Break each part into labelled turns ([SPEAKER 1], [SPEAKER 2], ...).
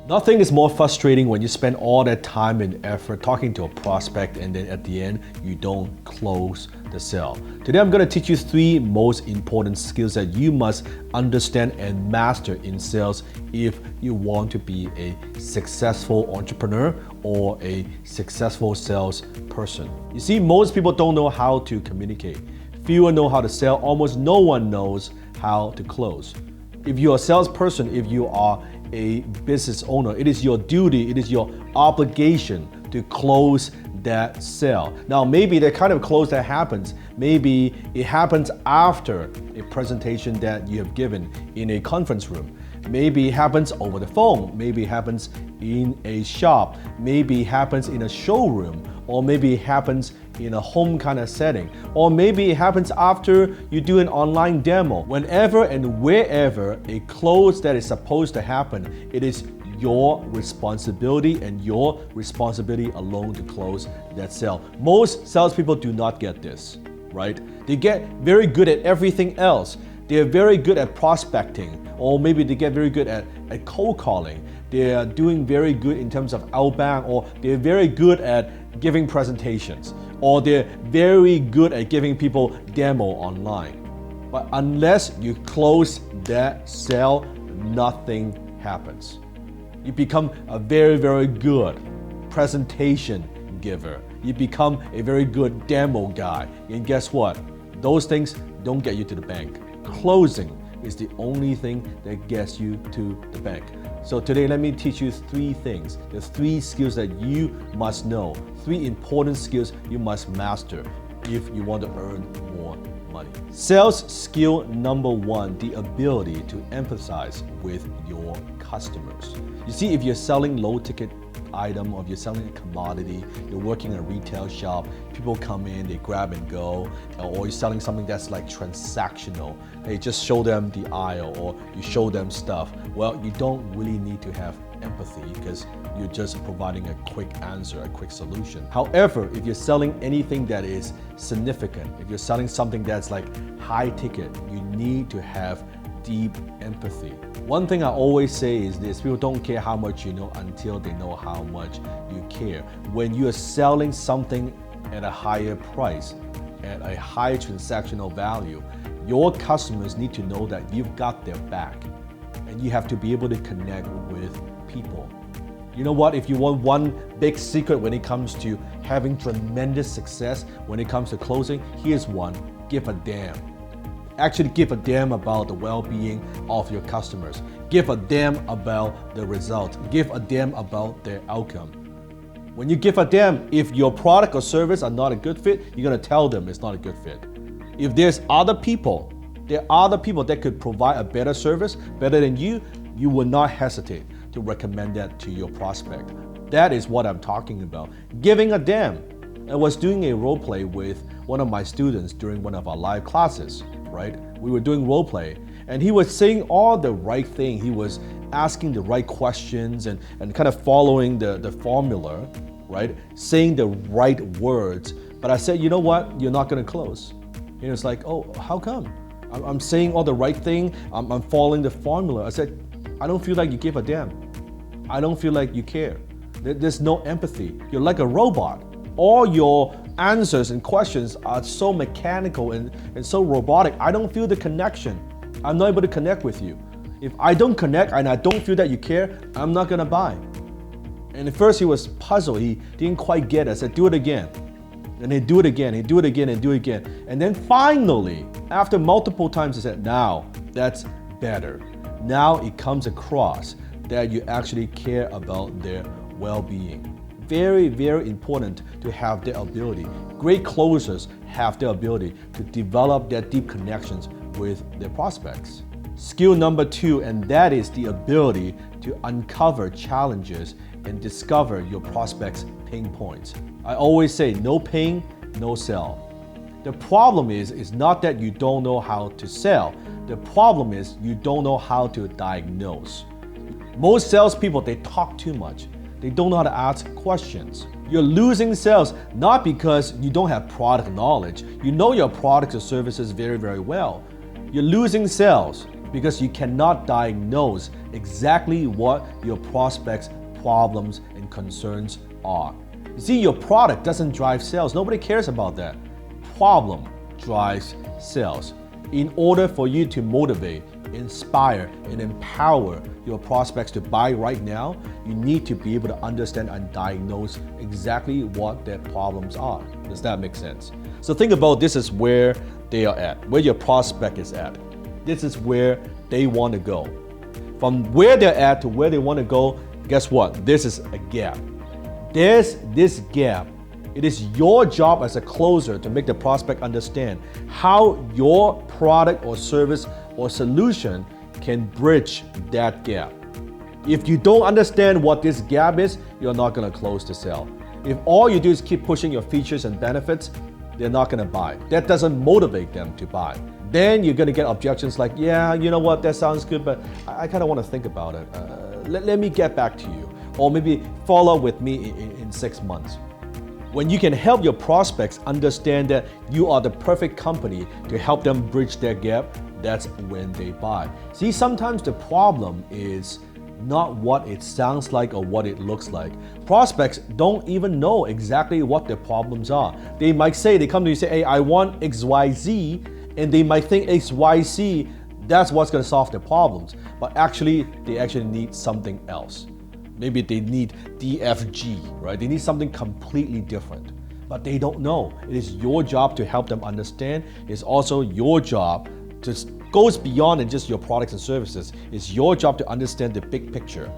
[SPEAKER 1] Nothing is more frustrating when you spend all that time and effort talking to a prospect and then at the end, you don't close the sale. Today, I'm going to teach you 3 most important skills that you must understand and master in sales if you want to be a successful entrepreneur or a successful salesperson. You see, most people don't know how to communicate. Fewer know how to sell. Almost no one knows how to close. If you're a salesperson, if you are a business owner, it is your duty, it is your obligation to close that sale. Now, maybe the kind of close that happens, maybe it happens after a presentation that you have given in a conference room. Maybe it happens over the phone. Maybe it happens in a shop. Maybe it happens in a showroom. Or maybe it happens in a home kind of setting. Or maybe it happens after you do an online demo. Whenever and wherever a close that is supposed to happen, it is your responsibility and your responsibility alone to close that sale. Most salespeople do not get this, right? They get very good at everything else. They're very good at prospecting, or maybe they get very good at cold calling. They're doing very good in terms of outbound, or they're very good at giving presentations, or they're very good at giving people demo online. But unless you close that sale, nothing happens. You become a very, very good presentation giver. You become a very good demo guy. And guess what? Those things don't get you to the bank. Closing is the only thing that gets you to the bank. So today, let me teach you 3 things. There's 3 skills that you must know, 3 important skills you must master if you want to earn more money. Sales skill number 1, the ability to empathize with your customers. You see, if you're selling low ticket item, or if you're selling a commodity, you're working in a retail shop, people come in, they grab and go, or you're selling something that's like transactional. Hey, just show them the aisle, or you show them stuff. Well, you don't really need to have empathy because you're just providing a quick answer, a quick solution. However, if you're selling anything that is significant, if you're selling something that's like high ticket, you need to have deep empathy. One thing I always say is this: people don't care how much you know until they know how much you care. When you are selling something at a higher price, at a high transactional value, your customers need to know that you've got their back, and you have to be able to connect with people. You know what? If you want one big secret when it comes to having tremendous success, when it comes to closing, here's one: give a damn. Actually give a damn about the well-being of your customers. Give a damn about the result. Give a damn about their outcome. When you give a damn, if your product or service are not a good fit, you're gonna tell them it's not a good fit. If there are other people that could provide a better service, better than you will not hesitate to recommend that to your prospect. That is what I'm talking about. Giving a damn. I was doing a role play with one of my students during one of our live classes. Right? We were doing role play, and he was saying all the right thing. He was asking the right questions and kind of following the formula, right? Saying the right words. But I said, you know what? You're not going to close. And he was like, oh, how come? I'm saying all the right thing. I'm following the formula. I said, I don't feel like you give a damn. I don't feel like you care. There's no empathy. You're like a robot. All your answers and questions are so mechanical and so robotic. I don't feel the connection. I'm not able to connect with you. If I don't connect and I don't feel that you care, I'm not gonna buy. And at first he was puzzled. He didn't quite get it. I said, do it again. And he'd do it again, he'd do it again and do it again. And then finally, after multiple times, he said, now that's better. Now it comes across that you actually care about their well-being. Very, very important to have the ability. Great closers have the ability to develop their deep connections with their prospects. Skill number 2, and that is the ability to uncover challenges and discover your prospects' pain points. I always say, no pain, no sell. The problem is not that you don't know how to sell. The problem is you don't know how to diagnose. Most salespeople, they talk too much. They don't know how to ask questions. You're losing sales not because you don't have product knowledge. You know your products or services very, very well. You're losing sales because you cannot diagnose exactly what your prospects' problems and concerns are. You see, your product doesn't drive sales. Nobody cares about that. Problem drives sales. In order for you to motivate, inspire, and empower your prospects to buy right now, you need to be able to understand and diagnose exactly what their problems are. Does that make sense? So think about this is where they are at, where your prospect is at. This is where they want to go. From where they're at to where they want to go, guess what? This is a gap. There's this gap. It is your job as a closer to make the prospect understand how your product or service or solution can bridge that gap. If you don't understand what this gap is, you're not going to close the sale. If all you do is keep pushing your features and benefits, they're not going to buy. That doesn't motivate them to buy. Then you're going to get objections like, yeah, you know what, that sounds good, but I kind of want to think about it. Let me get back to you. Or maybe follow up with me in 6 months. When you can help your prospects understand that you are the perfect company to help them bridge their gap, that's when they buy. See, sometimes the problem is not what it sounds like or what it looks like. Prospects don't even know exactly what their problems are. They might say, they come to you and say, hey, I want XYZ, and they might think XYZ, that's what's going to solve their problems. But actually, they actually need something else. Maybe they need DFG, right? They need something completely different, but they don't know. It is your job to help them understand. It's also your job to goes beyond than just your products and services. It's your job to understand the big picture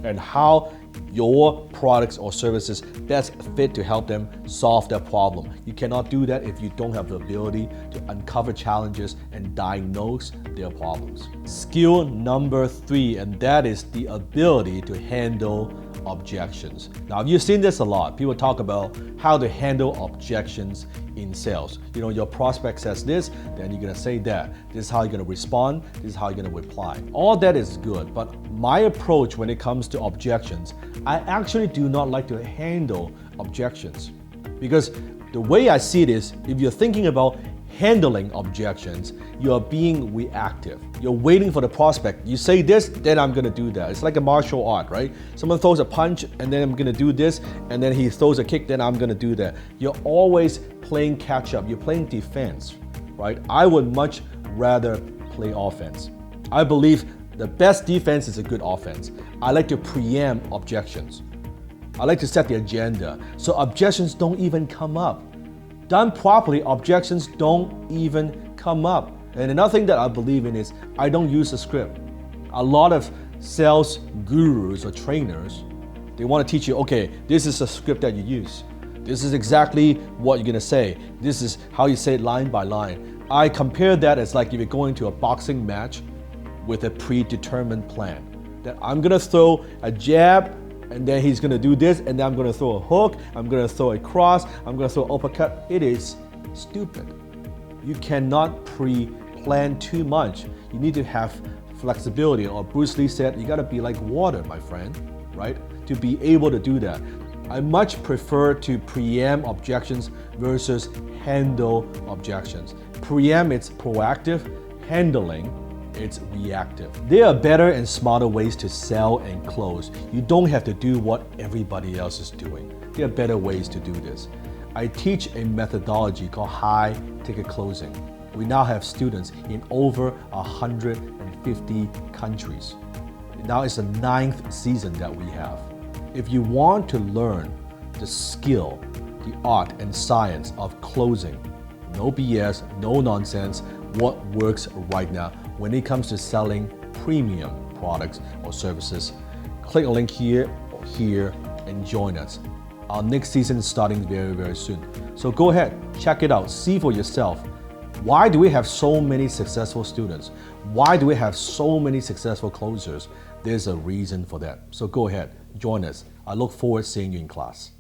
[SPEAKER 1] and how your products or services best fit to help them solve their problem. You cannot do that if you don't have the ability to uncover challenges and diagnose their problems. Skill number 3, and that is the ability to handle objections. Now, you've seen this a lot. People talk about how to handle objections in sales. You know, your prospect says this, then you're gonna say that. This is how you're gonna respond, this is how you're gonna reply. All that is good, but my approach when it comes to objections, I actually do not like to handle objections. Because the way I see it is, if you're thinking about handling objections, you are being reactive. You're waiting for the prospect. You say this, then I'm gonna do that. It's like a martial art, right? Someone throws a punch, and then I'm gonna do this, and then he throws a kick, then I'm gonna do that. You're always playing catch up. You're playing defense, right? I would much rather play offense. I believe the best defense is a good offense. I like to preempt objections. I like to set the agenda so objections don't even come up. Done properly, objections don't even come up. And another thing that I believe in is I don't use a script. A lot of sales gurus or trainers, they want to teach you, okay, this is a script that you use. This is exactly what you're gonna say. This is how you say it line by line. I compare that as like if you're going to a boxing match with a predetermined plan. That I'm gonna throw a jab, and then he's gonna do this, and then I'm gonna throw a hook, I'm gonna throw a cross, I'm gonna throw an uppercut. It is stupid. You cannot pre-plan too much. You need to have flexibility, or Bruce Lee said, you gotta be like water, my friend, right? To be able to do that. I much prefer to preempt objections versus handle objections. Preempt, it's proactive. Handling, it's reactive. There are better and smarter ways to sell and close. You don't have to do what everybody else is doing. There are better ways to do this. I teach a methodology called high ticket closing. We now have students in over 150 countries. Now it's the 9th season that we have. If you want to learn the skill, the art and science of closing, no BS, no nonsense, what works right now when it comes to selling premium products or services, click a link here or here and join us. Our next season is starting very, very soon. So go ahead, check it out, see for yourself. Why do we have so many successful students? Why do we have so many successful closers? There's a reason for that. So go ahead, join us. I look forward to seeing you in class.